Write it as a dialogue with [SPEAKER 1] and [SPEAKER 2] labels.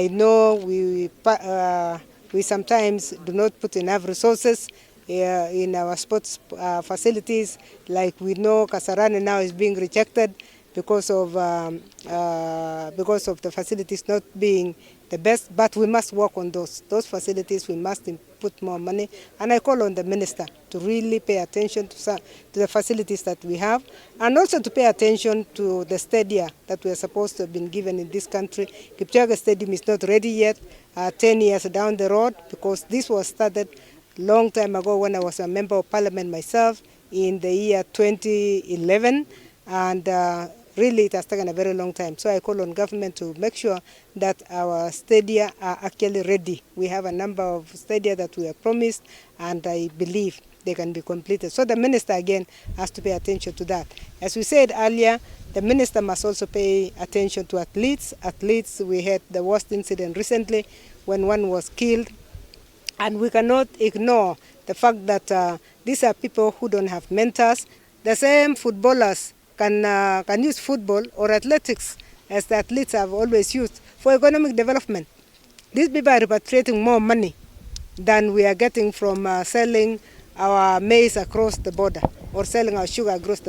[SPEAKER 1] I know we sometimes do not put enough resources in our sports facilities. Like we know Kasarani now is being rejected because of the facilities not being the best, but we must work on those facilities. We must put more money, and I call on the minister to really pay attention to the facilities that we have, and also to pay attention to the stadia that we are supposed to have been given in this country. Kipchoge Stadium is not ready yet, 10 years down the road, because this was started long time ago when I was a member of parliament myself in the year 2011, and really it has taken a very long time. So I call on government to make sure that our stadia are actually ready. We have a number of stadia that we have promised, and I believe they can be completed. So the minister again has to pay attention to that. As we said earlier, the minister must also pay attention to athletes. Athletes, we had the worst incident recently when one was killed. And we cannot ignore the fact that these are people who don't have mentors. The same footballers can use football or athletics, as the athletes have always used, for economic development. These people are repatriating more money than we are getting from selling our maize across the border or selling our sugar across the